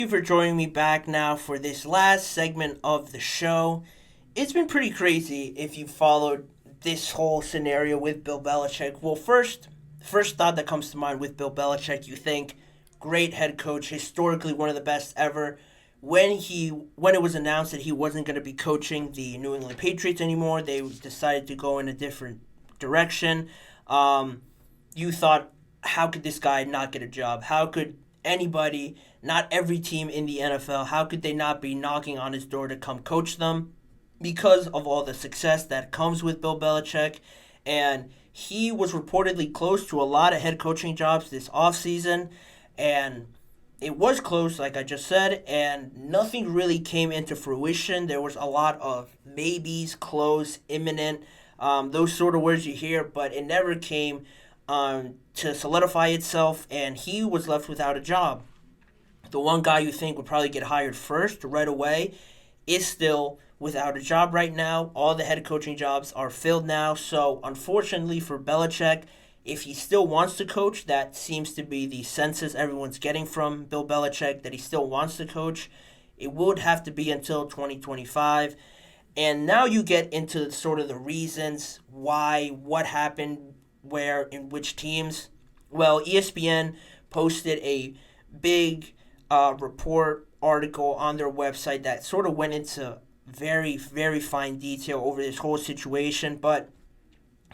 You for joining me back now for this last segment of the show. It's been pretty crazy if you followed this whole scenario with Bill Belichick. Well, first thought that comes to mind with Bill Belichick, you think great head coach, historically one of the best ever. When it was announced that he wasn't going to be coaching the New England Patriots anymore, they decided to go in a different direction. You thought, how could this guy not get a job? How could anybody, not every team in the NFL, how could they not be knocking on his door to come coach them? Because of all the success that comes with Bill Belichick. And he was reportedly close to a lot of head coaching jobs this offseason. And it was close, like I just said, and nothing really came into fruition. There was a lot of maybes, close, imminent, those sort of words you hear, but it never came to solidify itself, and he was left without a job. The one guy you think would probably get hired first right away is still without a job right now. All the head coaching jobs are filled now. So, unfortunately for Belichick, if he still wants to coach, that seems to be the census everyone's getting from Bill Belichick, that he still wants to coach. It would have to be until 2025. And now you get into sort of the reasons why, what happened, where, in which teams. Well, ESPN posted a big report article on their website that sort of went into very, very fine detail over this whole situation. But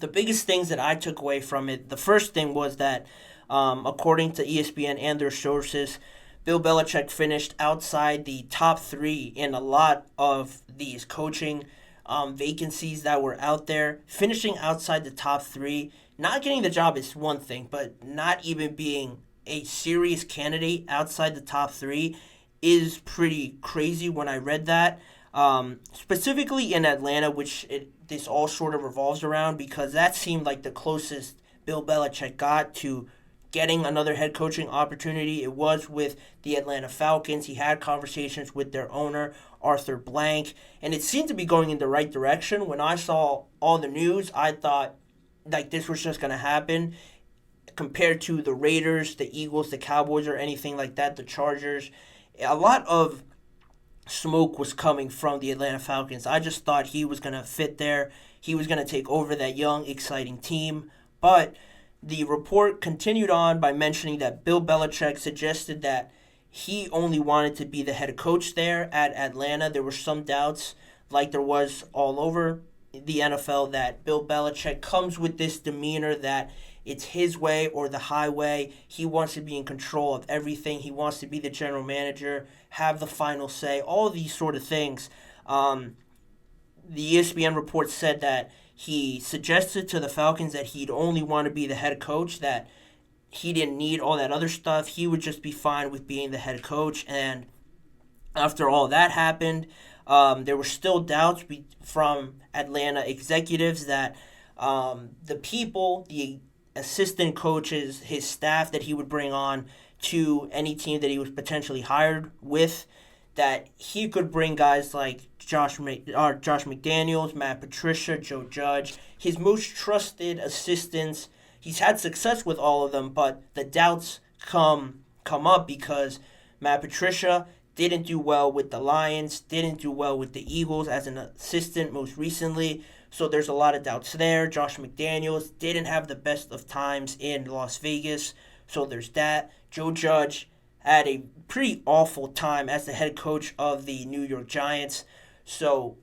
the biggest things that I took away from it, the first thing was that, according to ESPN and their sources, Bill Belichick finished outside the top three in a lot of these coaching vacancies that were out there. Finishing outside the top three, not getting the job is one thing, but not even being a serious candidate outside the top three is pretty crazy when I read that. Specifically in Atlanta, this all sort of revolves around, because that seemed like the closest Bill Belichick got to getting another head coaching opportunity. It was with the Atlanta Falcons. He had conversations with their owner, Arthur Blank, and it seemed to be going in the right direction. When I saw all the news, I thought like this was just going to happen. Compared to the Raiders, the Eagles, the Cowboys, or anything like that, the Chargers, a lot of smoke was coming from the Atlanta Falcons. I just thought he was going to fit there. He was going to take over that young, exciting team. But the report continued on by mentioning that Bill Belichick suggested that he only wanted to be the head coach there at Atlanta. There were some doubts, like there was all over the NFL, that Bill Belichick comes with this demeanor that it's his way or the highway. He wants to be in control of everything. He wants to be the general manager, have the final say, all these sort of things. The ESPN report said that he suggested to the Falcons that he'd only want to be the head coach, that he didn't need all that other stuff. He would just be fine with being the head coach. And after all that happened, there were still doubts from Atlanta executives that the assistant coaches, his staff that he would bring on to any team that he was potentially hired with, that he could bring guys like Josh McDaniels, Matt Patricia, Joe Judge, his most trusted assistants. He's had success with all of them, but the doubts come up because Matt Patricia didn't do well with the Lions, didn't do well with the Eagles as an assistant most recently. So there's a lot of doubts there. Josh McDaniels didn't have the best of times in Las Vegas. So there's that. Joe Judge had a pretty awful time as the head coach of the New York Giants. So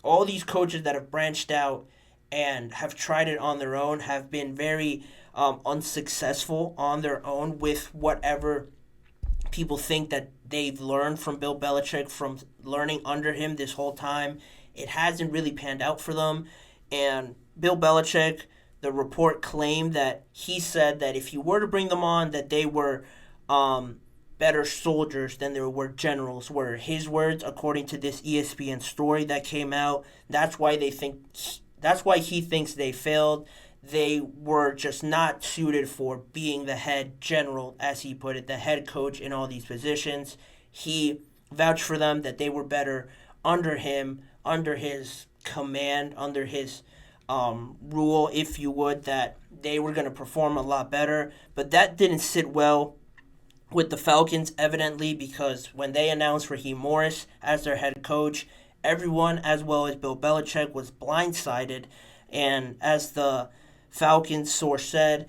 all these coaches that have branched out and have tried it on their own have been very unsuccessful on their own with whatever people think that they've learned from Bill Belichick, from learning under him this whole time. It hasn't really panned out for them. And Bill Belichick, the report claimed that he said that if you were to bring them on, that they were better soldiers than they were generals, were his words, according to this ESPN story that came out. That's why he thinks they failed. They were just not suited for being the head general, as he put it, the head coach in all these positions. He vouched for them that they were better under him, under his command, under his rule, if you would, that they were going to perform a lot better. But that didn't sit well with the Falcons, evidently, because when they announced Raheem Morris as their head coach, everyone, as well as Bill Belichick, was blindsided. And as the Falcons source said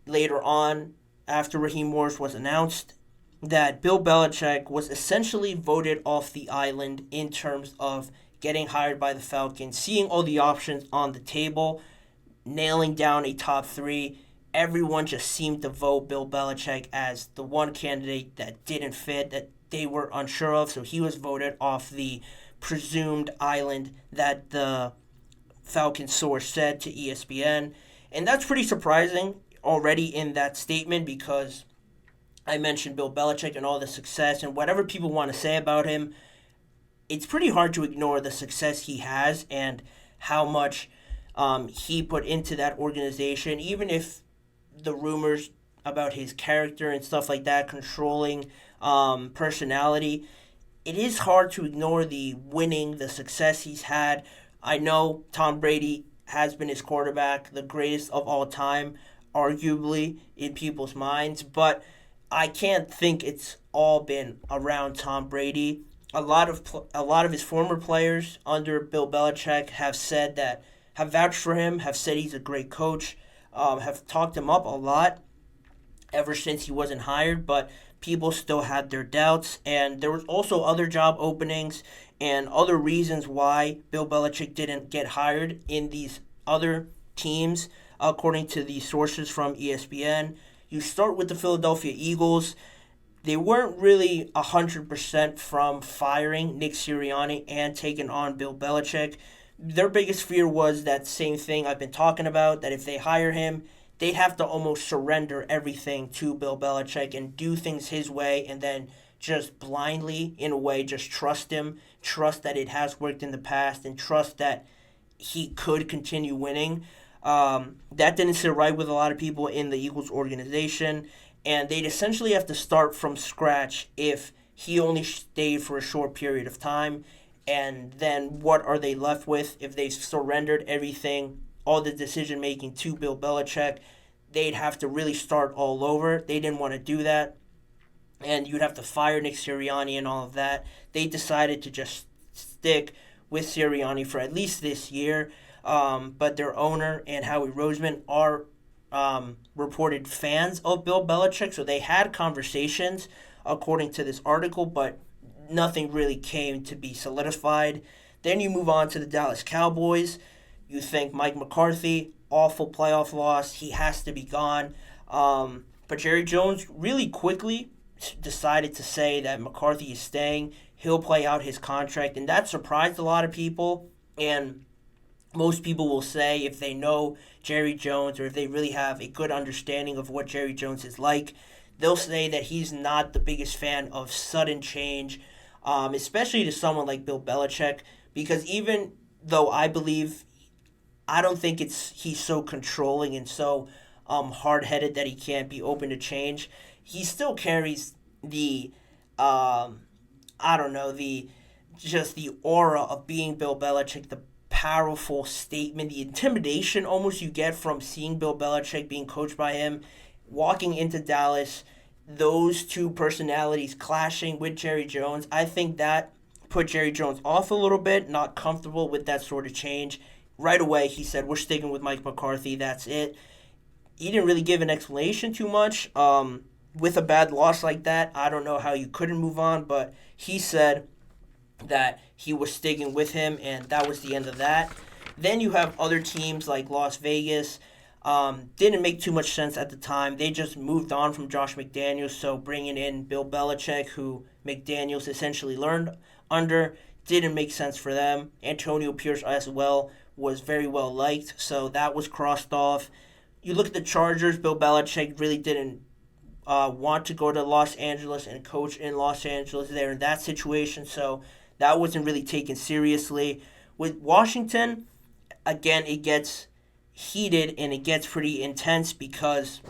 later on, after Raheem Morris was announced, that Bill Belichick was essentially voted off the island in terms of getting hired by the Falcons, seeing all the options on the table, nailing down a top three. Everyone just seemed to vote Bill Belichick as the one candidate that didn't fit, that they were unsure of, so he was voted off the presumed island that the Falcon source said to ESPN. And that's pretty surprising already in that statement because I mentioned Bill Belichick and all the success and whatever people want to say about him. It's pretty hard to ignore the success he has and how much he put into that organization, even if the rumors about his character and stuff like that, controlling personality, it is hard to ignore the winning, the success he's had. I know Tom Brady has been his quarterback, the greatest of all time, arguably in people's minds, but I can't think it's all been around Tom Brady. A lot of his former players under Bill Belichick have vouched for him, have said he's a great coach, have talked him up a lot ever since he wasn't hired, but people still had their doubts. And there was also other job openings and other reasons why Bill Belichick didn't get hired in these other teams, according to the sources from ESPN. You start with the Philadelphia Eagles. They weren't really 100% from firing Nick Sirianni and taking on Bill Belichick. Their biggest fear was that same thing I've been talking about, that if they hire him, they'd have to almost surrender everything to Bill Belichick and do things his way and then just blindly, in a way, just trust him, trust that it has worked in the past, and trust that he could continue winning. That didn't sit right with a lot of people in the Eagles organization, and they'd essentially have to start from scratch if he only stayed for a short period of time. And then what are they left with if they surrendered everything, all the decision making to Bill Belichick? They'd have to really start all over. They didn't want to do that. And you'd have to fire Nick Sirianni and all of that. They decided to just stick with Sirianni for at least this year. But their owner and Howie Roseman are reported fans of Bill Belichick. So they had conversations, according to this article, but nothing really came to be solidified. Then you move on to the Dallas Cowboys. You think Mike McCarthy, awful playoff loss. He has to be gone. But Jerry Jones really quickly decided to say that McCarthy is staying. He'll play out his contract. And that surprised a lot of people. And most people will say, if they know Jerry Jones or if they really have a good understanding of what Jerry Jones is like, they'll say that he's not the biggest fan of sudden change, especially to someone like Bill Belichick, because even though I don't think he's so controlling and so hard-headed that he can't be open to change, he still carries the the aura of being Bill Belichick, the powerful statement, the intimidation almost you get from seeing Bill Belichick being coached by him, walking into Dallas, those two personalities clashing with Jerry Jones. I think that put Jerry Jones off a little bit, not comfortable with that sort of change. Right away, he said, we're sticking with Mike McCarthy, that's it. He didn't really give an explanation too much. With a bad loss like that, I don't know how you couldn't move on, but he said that he was sticking with him, and that was the end of that. Then you have other teams like Las Vegas. Didn't make too much sense at the time. They just moved on from Josh McDaniels, so bringing in Bill Belichick, who McDaniels essentially learned under, didn't make sense for them. Antonio Pierce as well was very well liked, so that was crossed off. You look at the Chargers, Bill Belichick really didn't want to go to Los Angeles and coach in Los Angeles there in that situation, so that wasn't really taken seriously. With Washington, again, it gets heated and it gets pretty intense because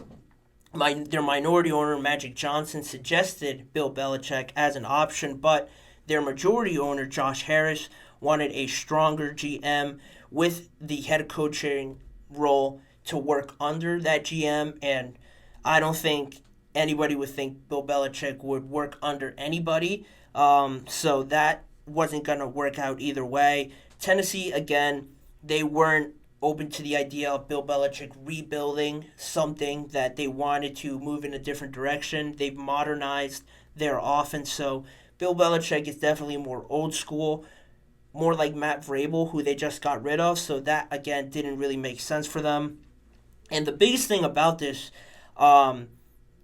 their minority owner, Magic Johnson, suggested Bill Belichick as an option, but their majority owner, Josh Harris, wanted a stronger GM with the head coaching role to work under that GM, and I don't think anybody would think Bill Belichick would work under anybody. So that wasn't going to work out either way. Tennessee, again, they weren't open to the idea of Bill Belichick rebuilding something that they wanted to move in a different direction. They've modernized their offense, so Bill Belichick is definitely more old school, more like Matt Vrabel, who they just got rid of, so that, again, didn't really make sense for them. And the biggest thing about this, the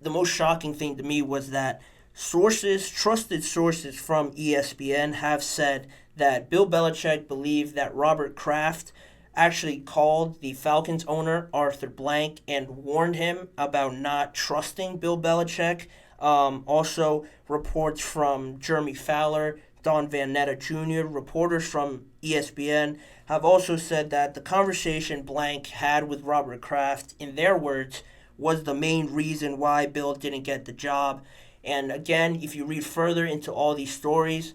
most shocking thing to me was that trusted sources from ESPN have said that Bill Belichick believed that Robert Kraft actually called the Falcons owner, Arthur Blank, and warned him about not trusting Bill Belichick. Also, reports from Jeremy Fowler, Don Van Netta Jr., reporters from ESPN, have also said that the conversation Blank had with Robert Kraft, in their words, was the main reason why Bill didn't get the job. And again, if you read further into all these stories,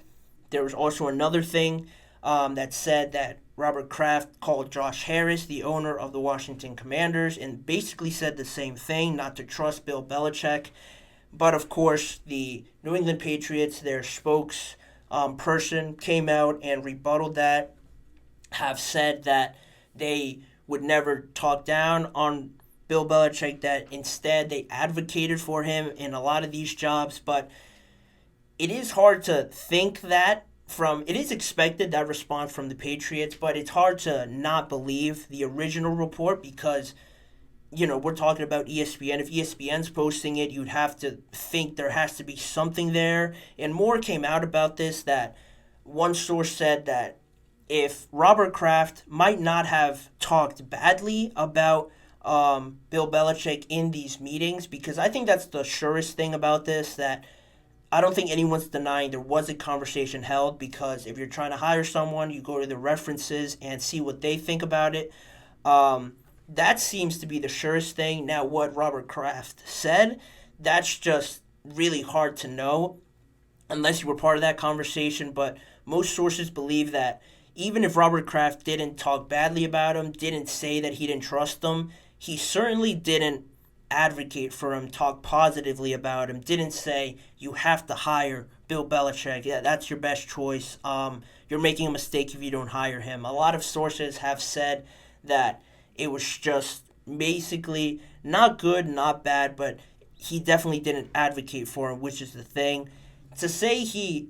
there was also another thing that said that Robert Kraft called Josh Harris, the owner of the Washington Commanders, and basically said the same thing, not to trust Bill Belichick. But of course, the New England Patriots, their person came out and rebutted that, have said that they would never talk down on Bill Belichick, that instead they advocated for him in a lot of these jobs. But it is hard to think that it is expected, that response from the Patriots, but it's hard to not believe the original report because, we're talking about ESPN. If ESPN's posting it, you'd have to think there has to be something there. And more came out about this, that one source said that if Robert Kraft might not have talked badly about Bill Belichick in these meetings, because I think that's the surest thing about this, that I don't think anyone's denying there was a conversation held, because if you're trying to hire someone, you go to the references and see what they think about it. That seems to be the surest thing. Now, what Robert Kraft said, that's just really hard to know unless you were part of that conversation. But most sources believe that even if Robert Kraft didn't talk badly about him, didn't say that he didn't trust him, he certainly didn't advocate for him, talk positively about him, didn't say, you have to hire Bill Belichick. Yeah, that's your best choice. You're making a mistake if you don't hire him. A lot of sources have said that it was just basically not good, not bad, but he definitely didn't advocate for him, which is the thing. To say he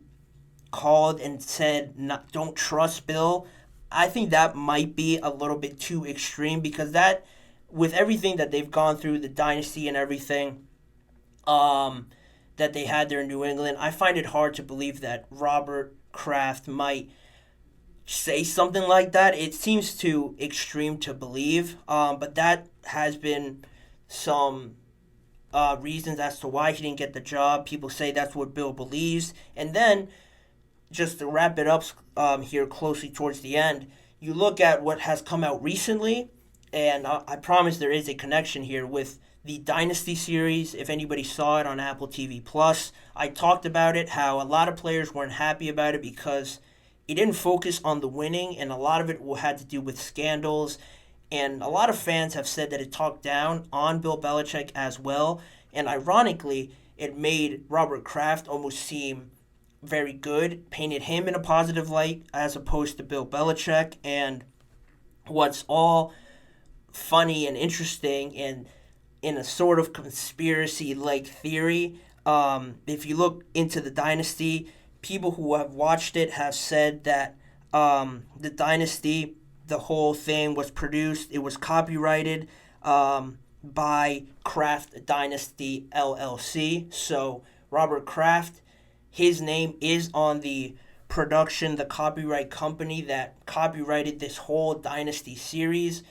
called and said, don't trust Bill, I think that might be a little bit too extreme, because that, with everything that they've gone through, the dynasty and everything that they had there in New England, I find it hard to believe that Robert Kraft might say something like that. It seems too extreme to believe, but that has been some reasons as to why he didn't get the job. People say that's what Bill believes. And then, just to wrap it up here closely towards the end, you look at what has come out recently, and I promise there is a connection here with the Dynasty series. If anybody saw it on Apple TV Plus, I talked about it, how a lot of players weren't happy about it because it didn't focus on the winning, and a lot of it had to do with scandals. And a lot of fans have said that it talked down on Bill Belichick as well. And ironically, it made Robert Kraft almost seem very good, painted him in a positive light as opposed to Bill Belichick. And what's all funny and interesting, and in a sort of conspiracy-like theory, if you look into the Dynasty, people who have watched it have said that the Dynasty, the whole thing was produced, it was copyrighted by Kraft Dynasty LLC. So Robert Kraft, his name is on the production, the copyright company that copyrighted this whole Dynasty series.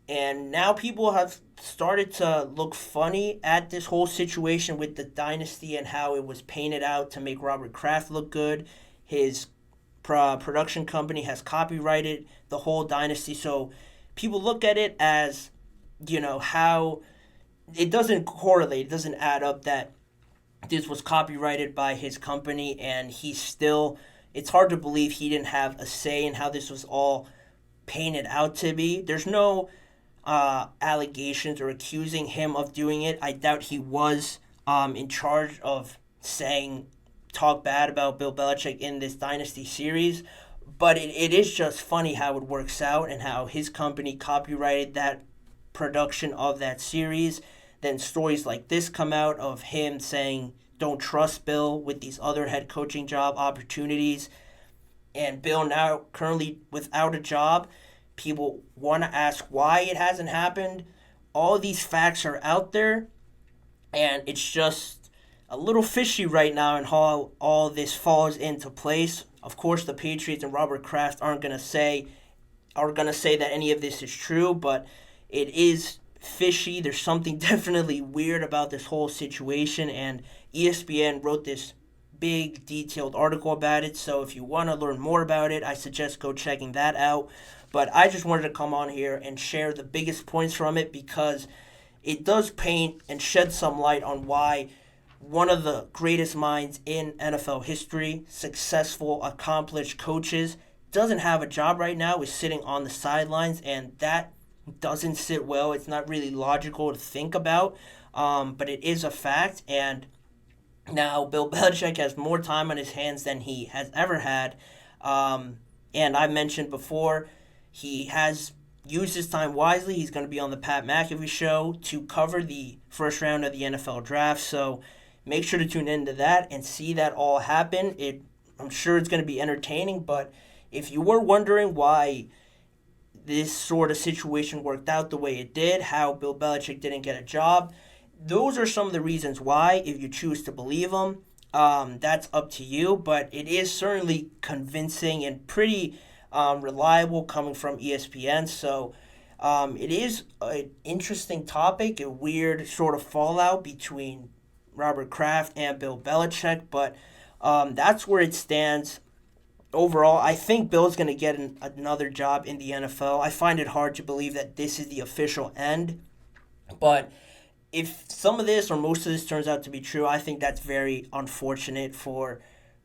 And now people have started to look funny at this whole situation with the Dynasty and how it was painted out to make Robert Kraft look good. His production company has copyrighted the whole Dynasty. So people look at it as, how it doesn't correlate, it doesn't add up that this was copyrighted by his company and it's hard to believe he didn't have a say in how this was all painted out to be. There's no allegations or accusing him of doing it. I doubt he was in charge of talk bad about Bill Belichick in this Dynasty series. But it is just funny how it works out and how his company copyrighted that production of that series. Then stories like this come out of him saying, don't trust Bill with these other head coaching job opportunities. And Bill now currently without a job. People want to ask why it hasn't happened. All these facts are out there. And it's just a little fishy right now in how all this falls into place. Of course, the Patriots and Robert Kraft are going to say that any of this is true, but it is fishy. There's something definitely weird about this whole situation, and ESPN wrote this big, detailed article about it. So if you want to learn more about it, I suggest go checking that out. But I just wanted to come on here and share the biggest points from it because it does paint and shed some light on why one of the greatest minds in NFL history, successful, accomplished coaches, doesn't have a job right now, is sitting on the sidelines, and that doesn't sit well. It's not really logical to think about, but it is a fact. And now Bill Belichick has more time on his hands than he has ever had. And I mentioned before, he has used his time wisely. He's going to be on the Pat McAfee show to cover the first round of the NFL draft. So make sure to tune into that and see that all happen. I'm sure it's going to be entertaining, but if you were wondering why this sort of situation worked out the way it did, how Bill Belichick didn't get a job, those are some of the reasons why, if you choose to believe them. That's up to you, but it is certainly convincing and pretty reliable coming from ESPN. So it is an interesting topic, a weird sort of fallout between Robert Kraft and Bill Belichick, but that's where it stands. Overall, I think Bill's going to get another job in the NFL. I find it hard to believe that this is the official end, but if some of this or most of this turns out to be true, I think that's very unfortunate for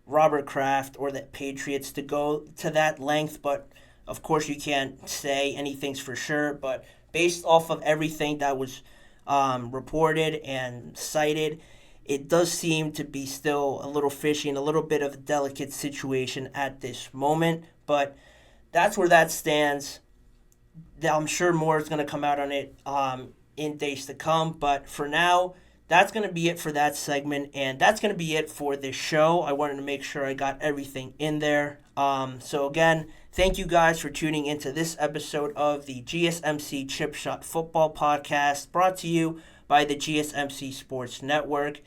Robert Kraft or the Patriots to go to that length. But of course, you can't say anything's for sure. But based off of everything that was reported and cited, it does seem to be still a little fishy and a little bit of a delicate situation at this moment. But that's where that stands. I'm sure more is going to come out on it in days to come. But for now, that's going to be it for that segment. And that's going to be it for this show. I wanted to make sure I got everything in there. So again, thank you guys for tuning into this episode of the GSMC Chip Shot Football Podcast, brought to you by the GSMC Sports Network.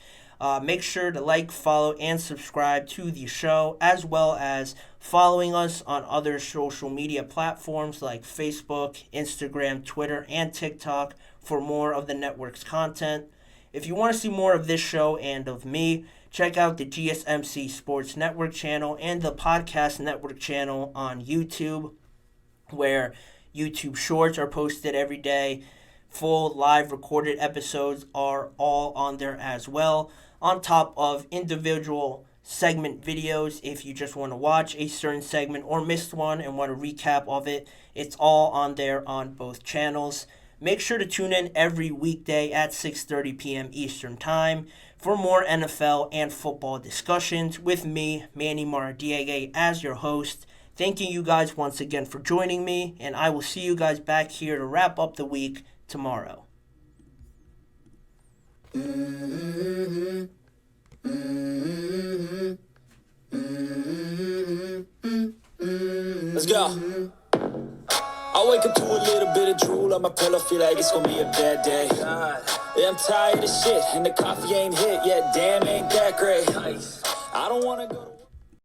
Make sure to like, follow, and subscribe to the show, as well as following us on other social media platforms like Facebook, Instagram, Twitter, and TikTok for more of the network's content. If you want to see more of this show and of me, check out the GSMC Sports Network channel and the Podcast Network channel on YouTube, where YouTube Shorts are posted every day. Full live recorded episodes are all on there as well, on top of individual segment videos. If you just want to watch a certain segment or missed one and want a recap of it, it's all on there on both channels. Make sure to tune in every weekday at 6:30 p.m. Eastern Time for more NFL and football discussions with me, Manny Maradiaga, as your host. Thanking you guys once again for joining me, and I will see you guys back here to wrap up the week tomorrow. Let's go. I wake up to a little bit of drool on my pillow, feel like it's gonna be a bad day. Yeah, I'm tired of shit, and the coffee ain't hit yet, damn, ain't that great. I don't wanna go to